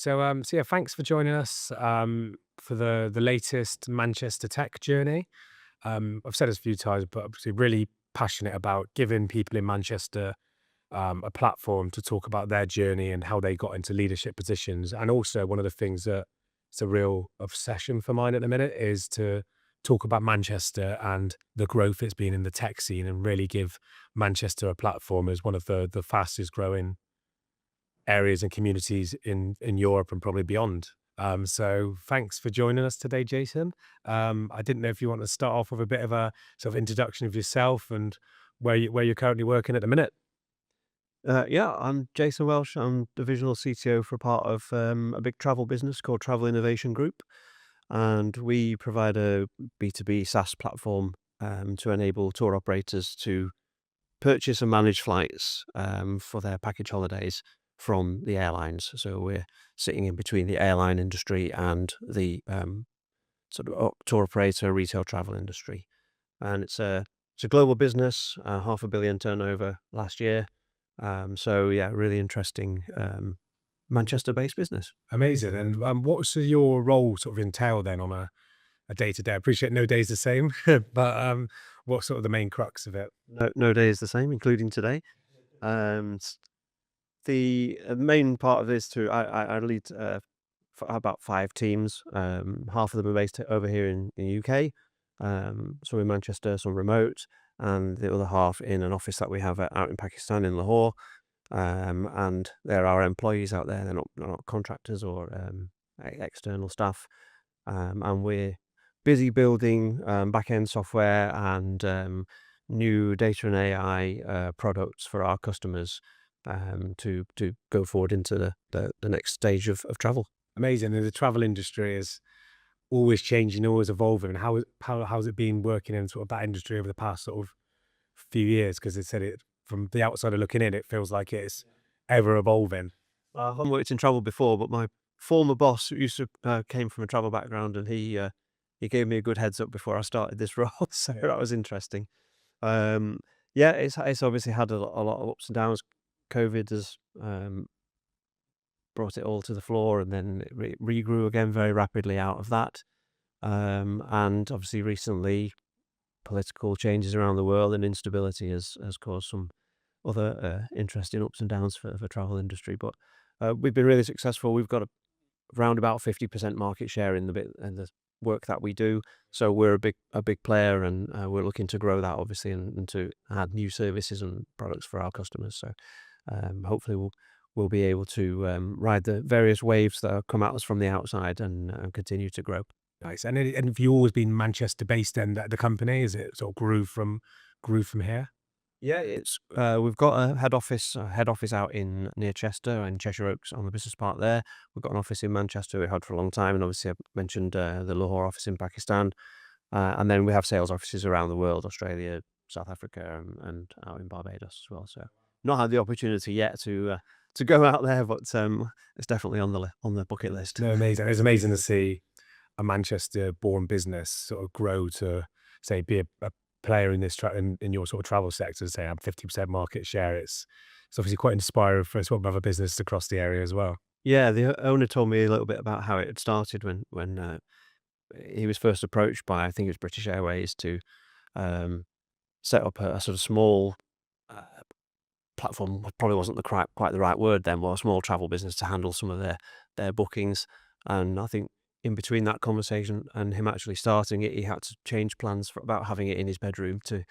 So yeah, thanks for joining us for the latest Manchester tech journey. I've said this a few times, but obviously really passionate about giving people in Manchester a platform to talk about their journey and how they got into leadership positions. And also, one of the things that it's a real obsession for mine at the minute is to talk about Manchester and the growth it's been in the tech scene, and really give Manchester a platform as one of the fastest growing areas and communities in Europe and probably beyond. So thanks for joining us today, Jason. I didn't know if you want to start off with a bit of a sort of introduction of yourself and where you're currently working at the minute. Yeah, I'm Jason Welsh. I'm Divisional CTO for a part of a big travel business called Travel Innovation Group. And we provide a B2B SaaS platform to enable tour operators to purchase and manage flights for their package holidays from the airlines. So we're sitting in between the airline industry and the tour operator retail travel industry. And it's a global business, 500 million turnover last year. So yeah, really interesting Manchester-based business. Amazing. And what's your role sort of entail then on a day to day? I appreciate no day's the same, but what's sort of the main crux of it? No day is the same, including today. The main part of this too, I lead about 5 teams. Half of them are based over here in the UK, some in Manchester, some remote, and the other half in an office that we have out in Pakistan in Lahore. And there are employees out there; they're not contractors or external staff. And we're busy building back-end software and new data and AI products for our customers to go forward into the next stage of travel. Amazing. And the travel industry is always changing, always evolving. And how's it been working in sort of that industry over the past sort of few years? Because it said it from the outsider looking in, it feels like it's ever evolving. I haven't worked in travel before, but my former boss came from a travel background, and he gave me a good heads up before I started this role, so that was interesting. Um, yeah, it's obviously had a lot of ups and downs. COVID has brought it all to the floor, and then it regrew again very rapidly out of that. And obviously recently, political changes around the world and instability has caused some other interesting ups and downs for the travel industry. But we've been really successful. We've got around about 50% market share in the work that we do. So we're a big player, and we're looking to grow that obviously, and to add new services and products for our customers. So hopefully we'll be able to ride the various waves that have come at us from the outside, and continue to grow. Nice. And have you always been Manchester based then, the company? Is it sort of grew from here? Yeah, it's we've got a head office out in near Chester and Cheshire Oaks on the business park there. We've got an office in Manchester we had for a long time, and obviously I mentioned the Lahore office in Pakistan, and then we have sales offices around the world: Australia, South Africa, and out in Barbados as well. So not had the opportunity yet to go out there, but it's definitely on the bucket list. No, amazing. It's amazing to see a Manchester-born business sort of grow to, say, be a player in in your sort of travel sector. Say, I'm 50% market share. It's obviously quite inspiring for sort of other business across the area as well. Yeah, the owner told me a little bit about how it had started when he was first approached by, I think it was British Airways, to um, set up a sort of small uh, platform. Probably wasn't quite the right word then, but a small travel business to handle some of their bookings. And I think in between that conversation and him actually starting it, he had to change plans for about having it in his bedroom to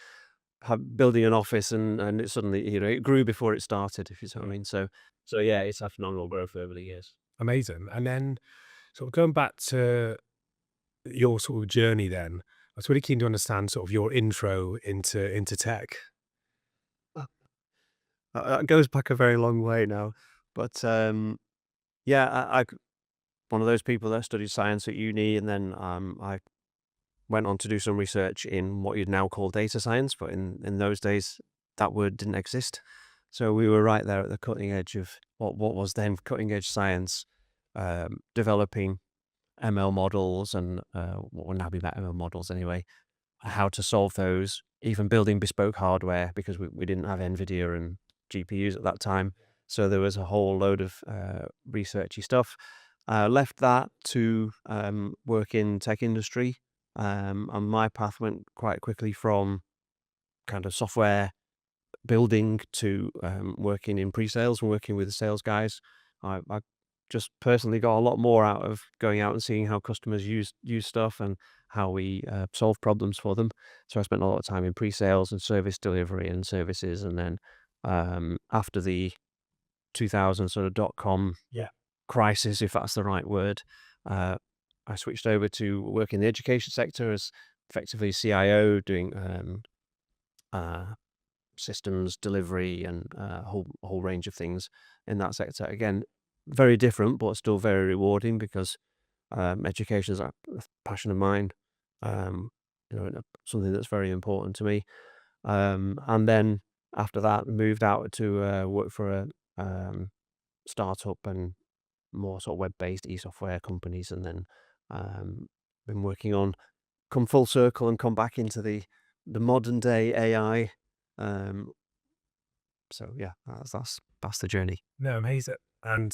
building an office, and it suddenly, it grew before it started, if you see what I mean. So yeah, it's had phenomenal growth over the years. Amazing. And then sort of going back to your sort of journey then, I was really keen to understand sort of your intro into tech. It goes back a very long way now, but yeah, one of those people that studied science at uni, and then I went on to do some research in what you'd now call data science, but in those days that word didn't exist. So we were right there at the cutting edge of what was then cutting edge science, developing ML models, and what would now be about ML models anyway, how to solve those, even building bespoke hardware, because we didn't have NVIDIA and GPUs at that time. So there was a whole load of researchy stuff. Left that to work in tech industry, and my path went quite quickly from kind of software building to working in pre-sales and working with the sales guys. I just personally got a lot more out of going out and seeing how customers use stuff and how we solve problems for them. So I spent a lot of time in pre-sales and service delivery and services, and then after the 2000 sort of .com Yeah. crisis, if that's the right word, uh, I switched over to work in the education sector as effectively CIO, doing uh, systems delivery and a whole range of things in that sector. Again, very different, but still very rewarding because education is a passion of mine. Um, something that's very important to me. And then after that, moved out to work for a startup and more sort of web-based e-software companies, and then um, been working on come full circle and come back into the modern day AI. Um, so yeah, that's the journey. No, amazing. And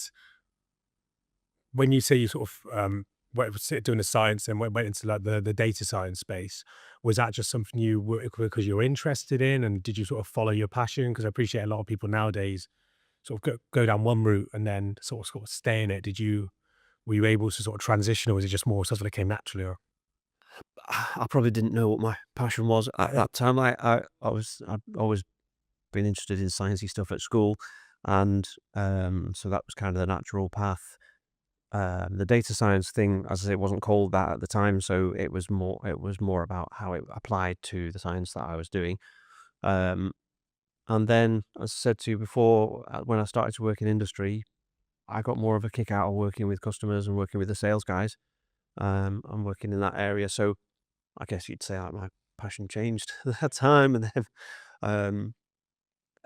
when you say you sort of doing the science and went into like the data science space, was that just something you were because you were interested in, and did you sort of follow your passion? Because I appreciate a lot of people nowadays sort of go down one route and then sort of stay in it. Were you able to sort of transition, or was it just more stuff that came naturally? Or I probably didn't know what my passion was at that time. I'd always been interested in sciencey stuff at school, and so that was kind of the natural path. The data science thing, as I say, it wasn't called that at the time, so it was more about how it applied to the science that I was doing. Um, and then, as I said to you before, when I started to work in industry, I got more of a kick out of working with customers and working with the sales guys. And working in that area, so I guess you'd say like my passion changed at that time, and then um,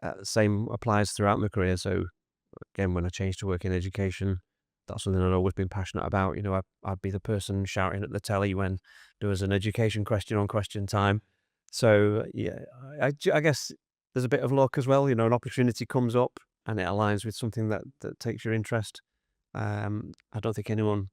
the same applies throughout my career. So again, when I changed to work in education, that's something I'd always been passionate about. I'd be the person shouting at the telly when there was an education question on question time. So yeah, I guess there's a bit of luck as well. An opportunity comes up and it aligns with something that takes your interest. I don't think anyone,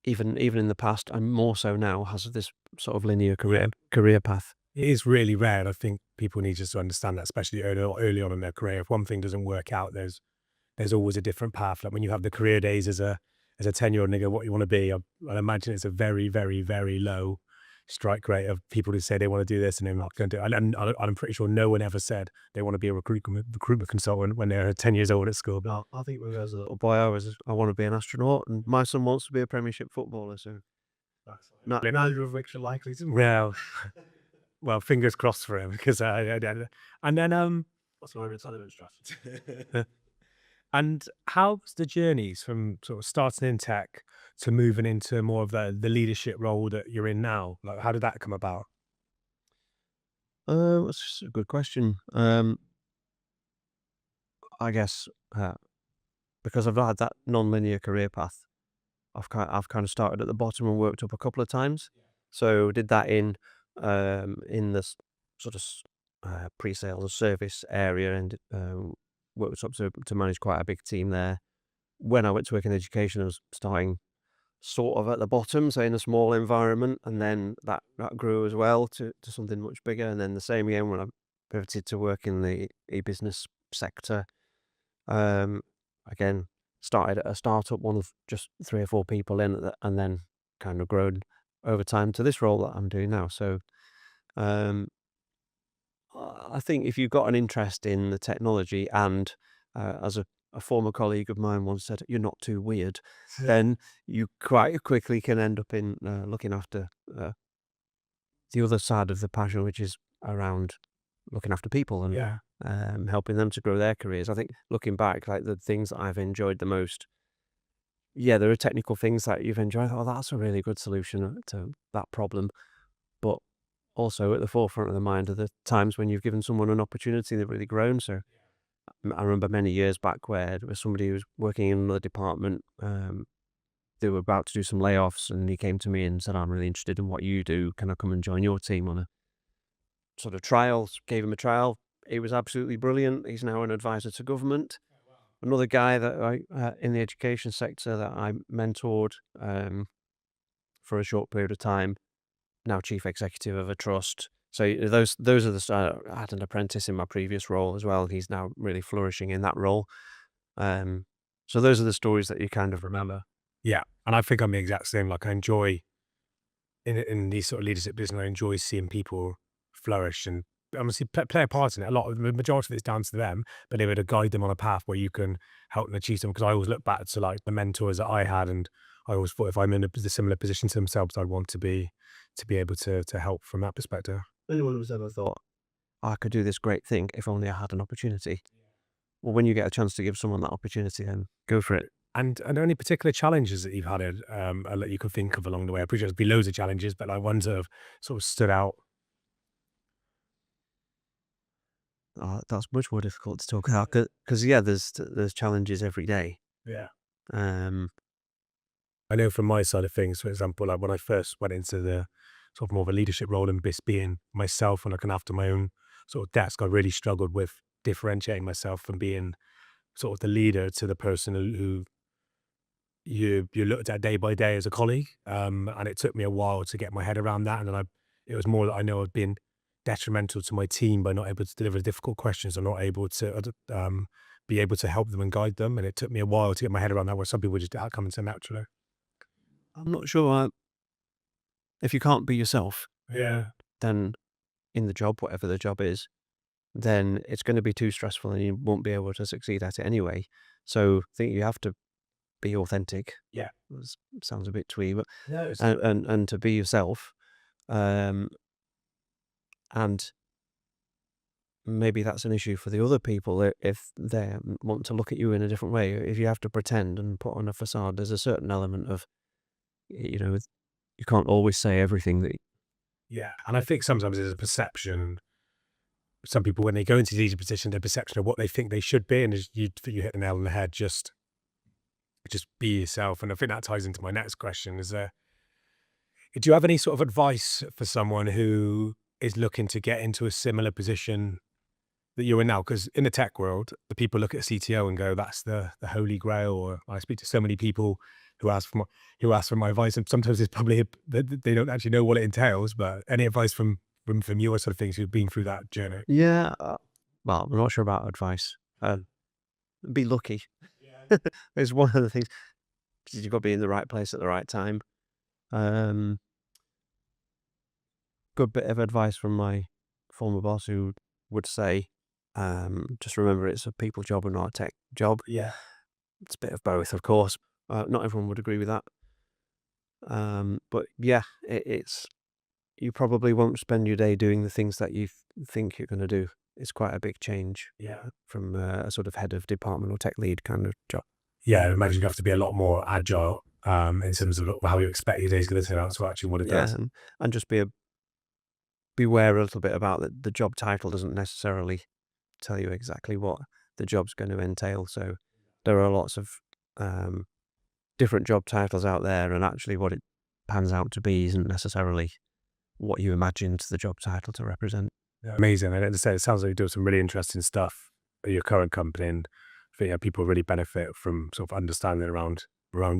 even in the past and more so now, has this sort of linear yeah, career path. it is really rare. And I think people need just to understand that, especially early on in their career. If one thing doesn't work out, there's always a different path. Like when you have the career days as a 10-year-old nigga, what you want to be, I imagine it's a very, very, very low strike rate of people who say they want to do this and they're not going to do it. And I'm pretty sure no one ever said they want to be a recruitment consultant when they're 10 years old at school. But No, I think when I was a little boy, I want to be an astronaut, and my son wants to be a Premiership footballer. So neither of which are likely to. well, well, fingers crossed for him because and then That's my retirement strategy. and how's the journeys from sort of starting in tech to moving into more of the leadership role that you're in now? Like, how did that come about? That's a good question. I guess because I've not had that non-linear career path, I've kind of started at the bottom and worked up a couple of times. So did that in the sort of pre-sales and service area, and worked up to manage quite a big team there. When I went to work in education, I was starting sort of at the bottom, so in a small environment, and then that grew as well to something much bigger. And then the same again when I pivoted to work in the e-business sector. Um, Again, started at a startup, one of just 3 or 4 people in, and then kind of grown over time to this role that I'm doing now. So, um, I think if you've got an interest in the technology and, as a former colleague of mine once said, "You're not too weird," then you quite quickly can end up in, looking after, the other side of the passion, which is around looking after people and Yeah. helping them to grow their careers. I think looking back, like the things that I've enjoyed the most, yeah, there are technical things that you've enjoyed. Oh, that's a really good solution to that problem. But also at the forefront of the mind are the times when you've given someone an opportunity, they've really grown. So I remember many years back where there was somebody who was working in another department. They were about to do some layoffs, and he came to me and said, "I'm really interested in what you do. Can I come and join your team on a sort of trial?" Gave him a trial. He was absolutely brilliant. He's now an advisor to government. another guy that I in the education sector that I mentored for a short period of time, now chief executive of a trust. So those are I had an apprentice in my previous role as well. He's now really flourishing in that role. Um, so those are the stories that you kind of remember. Yeah, and I think I'm the exact same. Like I enjoy in these sort of leadership business, I enjoy seeing people flourish and honestly play a part in it. A lot of the majority of it's down to them, but able to guide them on a path where you can help them achieve them. Because I always look back to like the mentors that I had, and I always thought if I'm in a similar position to themselves, I'd want to be able to help from that perspective. Anyone who's ever thought, "I could do this great thing if only I had an opportunity." Well, when you get a chance to give someone that opportunity, then go for it. And any particular challenges that you've had that you can think of along the way? I appreciate there's been loads of challenges, but like ones that have sort of stood out. That's much more difficult to talk about because yeah, there's challenges every day. Yeah. Um, I know from my side of things, for example, like when I first went into the sort of more of a leadership role and just being myself and looking after my own sort of desk, I really struggled with differentiating myself from being sort of the leader to the person who you looked at day by day as a colleague. And it took me a while to get my head around that. And then it was more that I know I've been detrimental to my team by not able to deliver difficult questions or not able to be able to help them and guide them. And it took me a while to get my head around that, where some people just come into naturally. I'm not sure if you can't be yourself, Yeah. then in the job, whatever the job is, then it's going to be too stressful and you won't be able to succeed at it anyway. So I think you have to be authentic. Yeah. Sounds a bit twee, but No, it's and to be yourself. Um, and maybe that's an issue for the other people if they want to look at you in a different way. If you have to pretend and put on a facade, there's a certain element of, you know, you can't always say everything that. yeah. And I think sometimes there's a perception. Some people, when they go into these positions, their perception of what they think they should be, and as you hit the nail on the head. Just be yourself. And I think that ties into my next question: is there? Do you have any sort of advice for someone who is looking to get into a similar position that you're in now? Because in the tech world, the people look at CTO and go, "That's the holy grail." Or I speak to so many people who ask for my advice, and sometimes it's probably they don't actually know what it entails. But any advice from your sort of things who've been through that journey? Yeah. Well, I'm not sure about advice. Be lucky. Yeah. It's one of the things. You've got to be in the right place at the right time. Um, Good bit of advice from my former boss who would say, just remember it's a people job and not a tech job. Yeah. It's a bit of both, of course. Not everyone would agree with that. But yeah, it's you probably won't spend your day doing the things that you think you're going to do. It's quite a big change Yeah. from a sort of head of department or tech lead kind of job. Yeah, I imagine you have to be a lot more agile, in terms of how you expect your day's gonna turn out to actually what it Yeah, does. and just beware a little bit about the job title doesn't necessarily tell you exactly what the job's going to entail. So there are lots of um, different job titles out there, and actually what it pans out to be isn't necessarily what you imagined the job title to represent. Yeah. Amazing, and as I said, it sounds like you're doing some really interesting stuff at your current company, and I think, yeah, people really benefit from sort of understanding around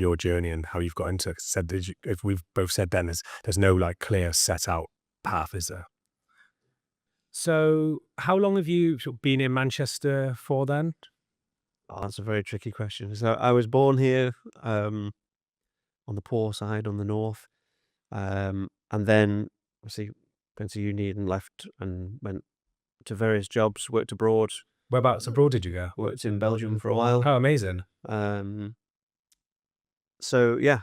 your journey and how you've got into it. 'Cause said that if we've both said then, there's no, like, clear set out path, is there? So, how long have you sort of been in Manchester for then? Oh, that's a very tricky question. So I was born here on the poor side, on the north, and then obviously went to uni and left and went to various jobs, worked abroad, Whereabouts abroad did you go? worked in Belgium for a while. Oh, amazing. Um, so yeah,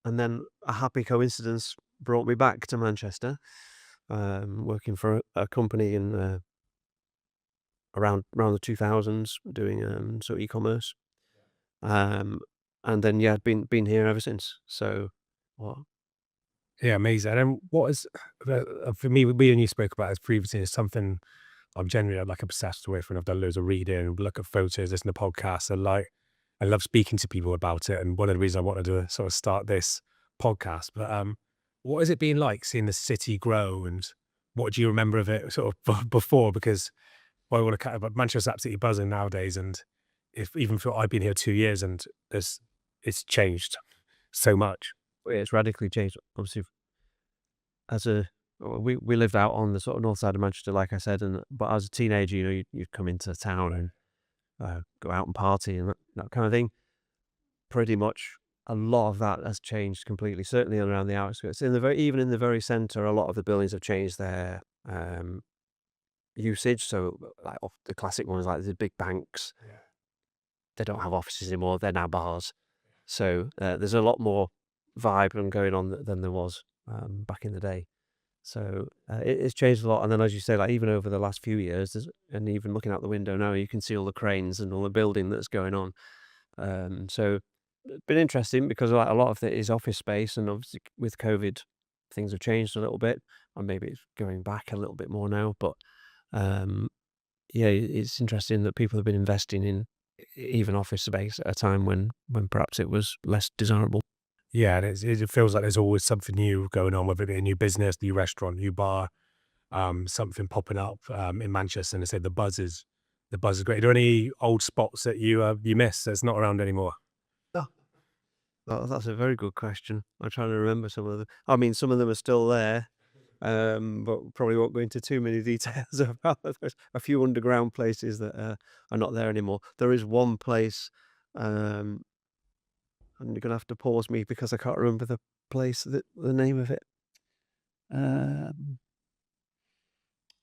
and then a happy coincidence brought me back to Manchester, working for a company in around the 2000s, doing so e-commerce. And then yeah, I'd been here ever since. So what? Yeah, amazing. And what is for me, we and you spoke about this previously, is something I'm generally like obsessed with, and I've done loads of reading, look at photos, listen to podcasts, and like I love speaking to people about it. And one of the reasons I wanted to sort of start this podcast. But what has it been like seeing the city grow, and what do you remember of it sort of before? Because well, I want to kind of Manchester's absolutely buzzing nowadays, and if even for I've been here 2 years and there's it's changed so much. It's radically changed. Obviously, as a we lived out on the sort of north side of Manchester, like I said, and but as a teenager, you'd come into town and go out and party and that kind of thing. Pretty much a lot of that has changed completely, certainly around the outskirts. Even in the very centre, a lot of the buildings have changed their usage. So, like the classic ones, like the big banks, Yeah. they don't have offices anymore. They're now bars. So there's a lot more vibe and going on than there was back in the day. So it's changed a lot. And then, as you say, like even over the last few years, and even looking out the window now, you can see all the cranes and all the building that's going on. So it's been interesting because like a lot of it is office space, and obviously with COVID, things have changed a little bit, and maybe it's going back a little bit more now. But um, yeah, it's interesting that people have been investing in even office space at a time when perhaps it was less desirable. Yeah, and it feels like there's always something new going on, whether it be a new business, new restaurant, new bar, something popping up, in Manchester, and they say the buzz is great. Are there any old spots that you miss that's not around anymore? Oh, well, that's a very good question. I'm trying to remember some of them. I mean, some of them are still there, but probably won't go into too many details about it. There's a few underground places that are not there anymore. There is one place, um, and you're gonna have to pause me because I can't remember the name of it. Um,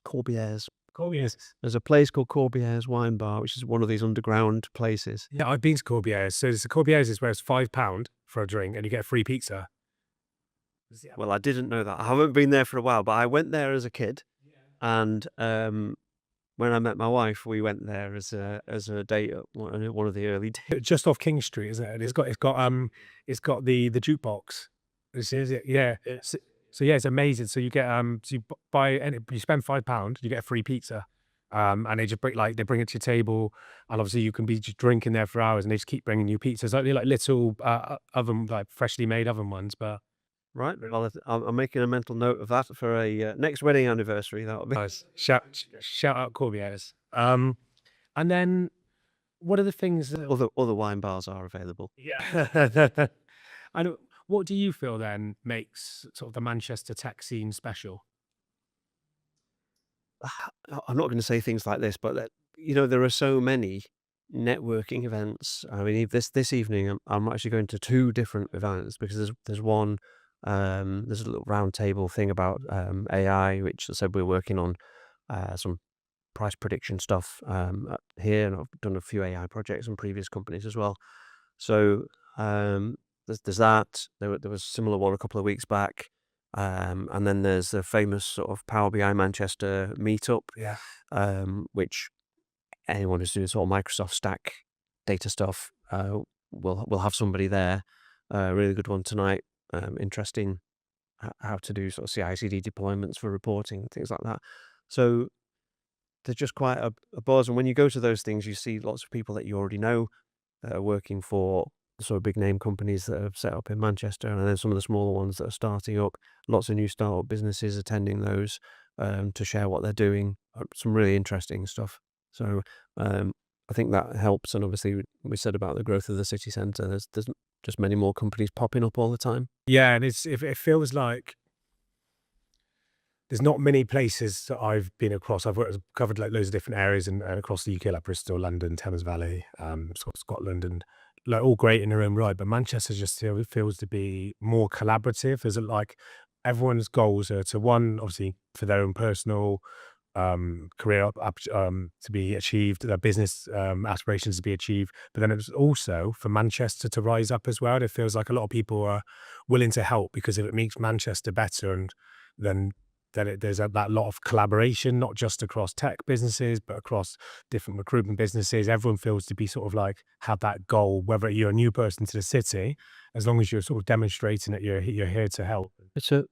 Corbier's. Cool, yes. There's a place called Corbier's Wine Bar, which is one of these underground places. Yeah, I've been to Corbier's. So the Corbier's is where it's £5 for a drink and you get a free pizza. Yeah. Well, I didn't know that. I haven't been there for a while, but I went there as a kid, and when I met my wife, we went there as a date at one of the early days. Just off King Street, isn't it? And it's got the jukebox. This is it, yeah. Yeah. So yeah, it's amazing. So you get so you buy any you spend £5, you get a free pizza. And they just they bring it to your table, and obviously you can be just drinking there for hours, and they just keep bringing you pizzas, like little oven, like freshly made oven ones. But Right. Well, I'm making a mental note of that for a next wedding anniversary. That'll be. nice. Shout out Corbier's. And then what are the things that Other wine bars are available. yeah. And what do you feel then makes sort of the Manchester tech scene special? I'm not going to say things like this, but there are so many networking events. I mean, this evening, I'm actually going to two different events because there's one, there's a little round table thing about AI, which I said we're working on some price prediction stuff here, and I've done a few AI projects in previous companies as well. So there's that. There was a similar one a couple of weeks back. And then there's the famous sort of Power BI Manchester meetup, Yeah. which anyone who's doing sort of Microsoft Stack data stuff will have somebody there. Really good one tonight. Interesting how to do sort of CI/CD deployments for reporting, things like that. So there's just quite a buzz. And when you go to those things, you see lots of people that you already know that are working for sort of big name companies that have set up in Manchester, and then some of the smaller ones that are starting up. Lots of new startup businesses attending those to share what they're doing. Some really interesting stuff. So I think that helps. And obviously, we said about the growth of the city centre. There's just many more companies popping up all the time. Yeah, and it feels like there's not many places that I've been across. Covered like loads of different areas and across the UK, like Bristol, London, Thames Valley, sort of Scotland, and like all great in their own right. But Manchester just feels to be more collaborative. There's like everyone's goals are to one, obviously for their own personal career to be achieved, their business aspirations to be achieved. But then it's also for Manchester to rise up as well. It feels like a lot of people are willing to help because if it makes Manchester better, and then there's that lot of collaboration, not just across tech businesses, but across different recruitment businesses. Everyone feels to be sort of like have that goal, whether you're a new person to the city, as long as you're sort of demonstrating that you're here to help. It's a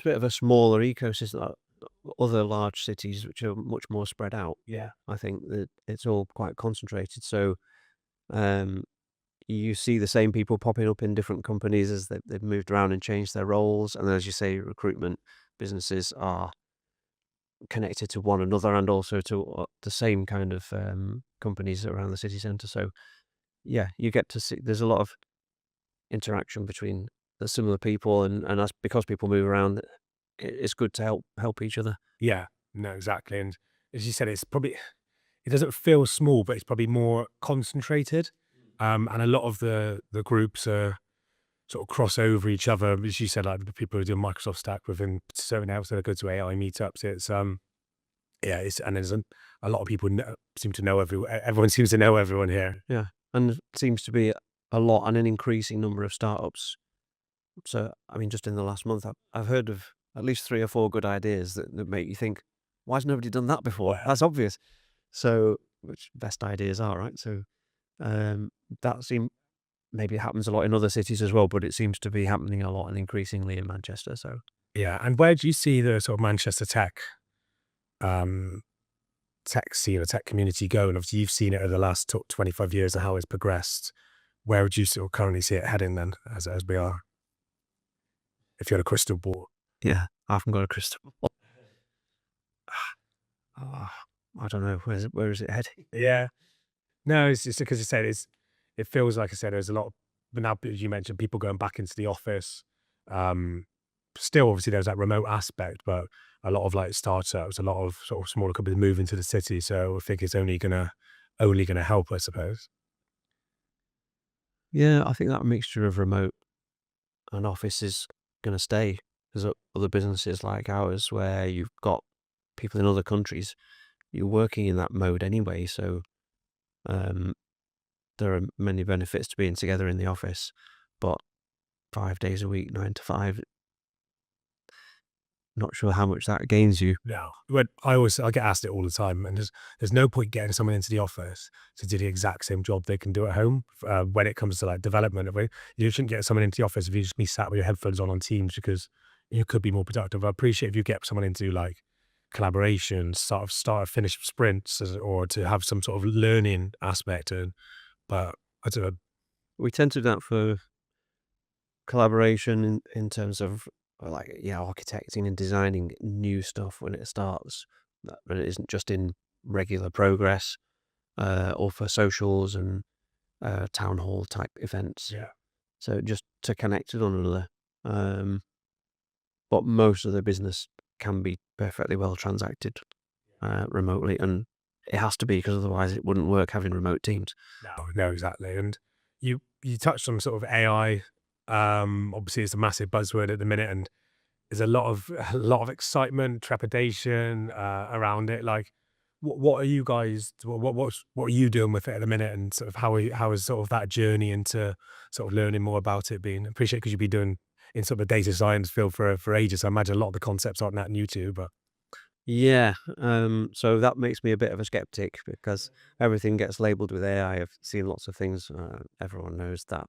bit of a smaller ecosystem. Other large cities, which are much more spread out. Yeah. I think that it's all quite concentrated. So um, you see the same people popping up in different companies as they've moved around and changed their roles. And then, as you say, recruitment businesses are connected to one another and also to the same kind of companies around the city centre. So yeah, you get to see there's a lot of interaction between the similar people, and that's because people move around. It's good to help each other. Yeah, no, exactly. And as you said, it's probably it doesn't feel small, but it's probably more concentrated. And a lot of the groups are sort of cross over each other. As you said, like the people who do Microsoft Stack within certain apps that go to AI meetups. It's yeah, it's and there's a lot of people seem to know everyone. Everyone seems to know everyone here. Yeah, and it seems to be a lot and an increasing number of startups. So, I mean, just in the last month, I've heard of at least 3 or 4 good ideas that make you think, "Why has nobody done that before?" Well, That's obvious. So, which best ideas are, right? So, um, that seem maybe it happens a lot in other cities as well, but it seems to be happening a lot and increasingly in Manchester. So, yeah. And where do you see the sort of Manchester um, tech scene or tech community go? And obviously, you've seen it over the last 25 years and how it's progressed. Where would you sort of currently see it heading then, as we are, if you had a crystal ball? yeah, I haven't got a crystal ball. Ah, I don't know. Where is it heading? Yeah. No, it's just because I said it feels like I said, there's a lot of, but now as you mentioned, people going back into the office. Um, Still, obviously, there's that remote aspect, but a lot of like startups, a lot of sort of smaller companies moving to the city. So I think it's only gonna help, I suppose. Yeah, I think that mixture of remote and office is gonna stay. There's other businesses like ours where you've got people in other countries, you're working in that mode anyway, so, um, there are many benefits to being together in the office, but 5 days a week, 9 to 5, not sure how much that gains you. No, when I get asked it all the time, and there's no point getting someone into the office to do the exact same job they can do at home. When it comes to like development, you shouldn't get someone into the office if you just be sat with your headphones on Teams because you could be more productive. I appreciate if you get someone into like collaboration, start finish sprints, or to have some sort of learning aspect. And but I don't know. We tend to do that for collaboration in terms of, like, yeah, architecting and designing new stuff when it starts, that when it isn't just in regular progress, or for socials and, town hall type events. Yeah, So just to connect with one another. Um, but most of the business can be perfectly well transacted, remotely, and it has to be because otherwise it wouldn't work having remote teams. no, exactly. And you touched on sort of AI. Obviously, it's a massive buzzword at the minute, and there's a lot of a lot of excitement, trepidation around it. Like, what are you guys? What are you doing with it at the minute? And sort of how is sort of that journey into sort of learning more about it been? I appreciate because you've been doing in sort of the data science field for ages. I imagine a lot of the concepts aren't that new to you, but Yeah, so that makes me a bit of a skeptic because everything gets labeled with AI. I've seen lots of things. Everyone knows that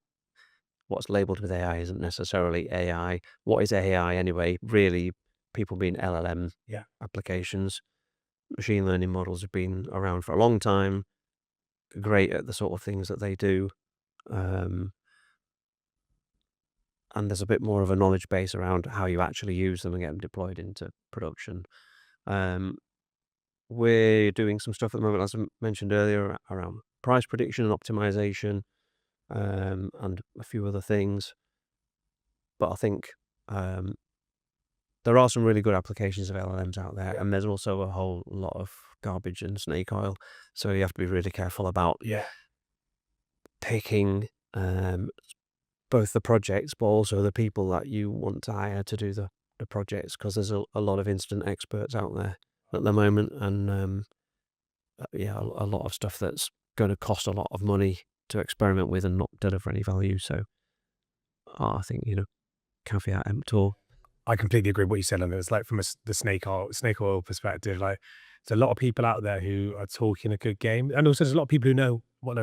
what's labeled with AI isn't necessarily AI. What is AI anyway? Really, people mean LLM yeah, applications. Machine learning models have been around for a long time, great at the sort of things that they do. Um, and there's a bit more of a knowledge base around how you actually use them and get them deployed into production. Um, we're doing some stuff at the moment, as I mentioned earlier, around price prediction and optimization, and a few other things. But I think um, there are some really good applications of LLMs out there, yeah, and there's also a whole lot of garbage and snake oil. So you have to be really careful about yeah. picking both the projects, but also the people that you want to hire to do the projects, because there's a lot of instant experts out there at the moment, and yeah, a lot of stuff that's going to cost a lot of money to experiment with and not deliver any value. So I think, caveat emptor. I completely agree with what you said on it. It's like from the snake oil perspective, like there's a lot of people out there who are talking a good game, and also there's a lot of people who know what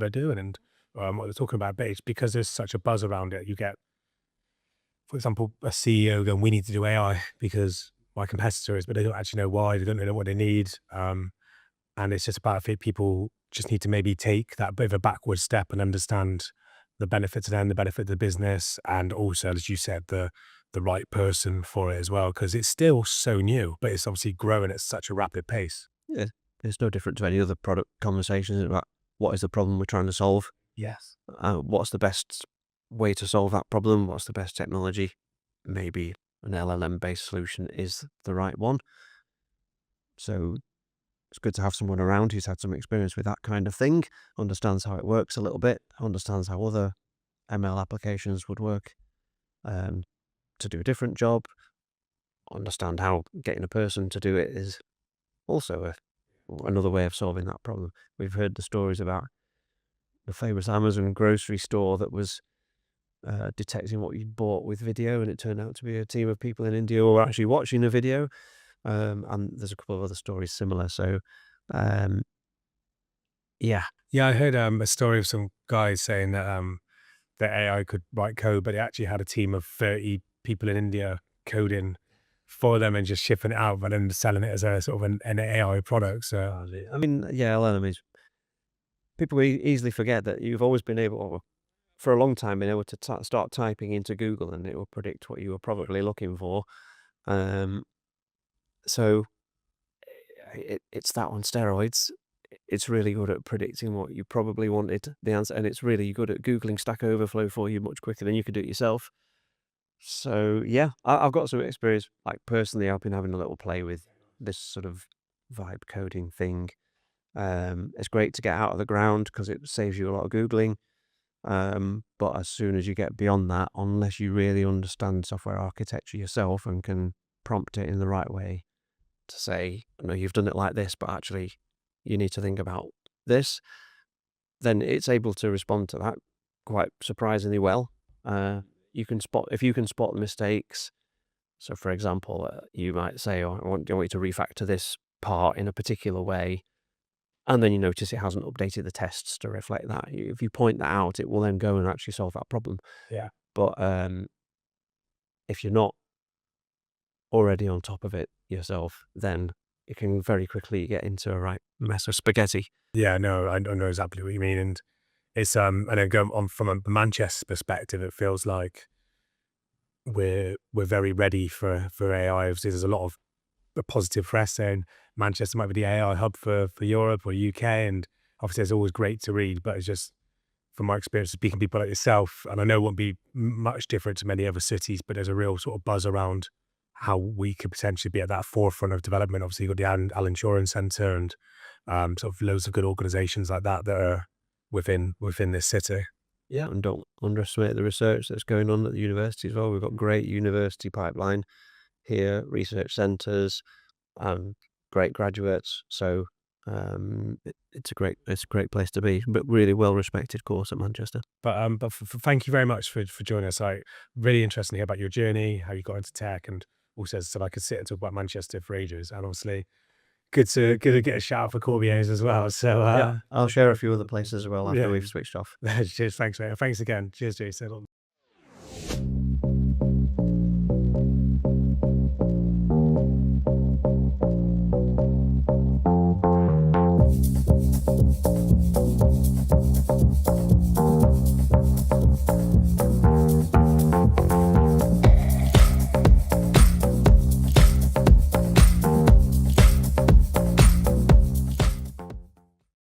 they're doing and what they're talking about. But it's because there's such a buzz around it. You get, for example, a CEO going, "We need to do AI because my competitor is," but they don't actually know why. They don't know what they need. And it's just about, I think people just need to maybe take that bit of a backward step and understand the benefit to them, the benefit to the business, and also, as you said, the right person for it as well, because it's still so new, but it's obviously growing at such a rapid pace. Yeah, it's no different to any other product conversations about what is the problem we're trying to solve. Yes. What's the best way to solve that problem? What's the best technology? Maybe an LLM-based solution is the right one. So it's good to have someone around who's had some experience with that kind of thing, understands how it works a little bit, understands how other ML applications would work, um, to do a different job, understand how getting a person to do it is also another way of solving that problem. We've heard the stories about the famous Amazon grocery store that was detecting what you'd bought with video, and it turned out to be a team of people in India who were actually watching a video. And there's a couple of other stories similar. So, um, yeah, Yeah, I heard a story of some guys saying that the AI could write code, but it actually had a team of 30 people in India coding for them and just shipping it out, but then selling it as a sort of an AI product. So I mean, yeah, LLM is. People easily forget that you've always been able, or for a long time, been able to start typing into Google and it will predict what you were probably looking for. Um, so it's that on steroids. It's really good at predicting what you probably wanted the answer, and it's really good at Googling Stack Overflow for you much quicker than you could do it yourself. So yeah, I've got some experience. Like personally, I've been having a little play with this sort of vibe coding thing. It's great to get out of the ground because it saves you a lot of Googling. But as soon as you get beyond that, unless you really understand software architecture yourself and can prompt it in the right way to say, no, you've done it like this, but actually you need to think about this, then it's able to respond to that quite surprisingly well. If you can spot the mistakes. So for example, you might say, oh, I want you to refactor this part in a particular way. And then you notice it hasn't updated the tests to reflect that. If you point that out, it will then go and actually solve that problem. yeah. But if you're not already on top of it yourself, then it can very quickly get into a right mess of spaghetti. Yeah, no, I know exactly what you mean. And it's and then go on from a Manchester perspective, it feels like we're very ready for AI. Obviously, there's a lot of positive press saying Manchester might be the AI hub for Europe or UK, and obviously it's always great to read, but it's just from my experience of speaking to people like yourself, and I know it won't be much different to many other cities, but there's a real sort of buzz around how we could potentially be at that forefront of development. Obviously, you've got the Al Insurance Centre and sort of loads of good organisations like that that are within this city. Yeah, and don't underestimate the research that's going on at the university as well. We've got great university pipeline here, research centres, great graduates. So it's a great place to be, but really well respected course at Manchester. But thank you very much for joining us. I really interesting to hear about your journey, how you got into tech, and also so I could sit and talk about Manchester for ages. And obviously, good to get a shout out for Corbier's as well. So Yeah, I'll share a few other places as well after yeah, we've switched off. cheers, thanks, mate. Thanks again. Cheers, Jason.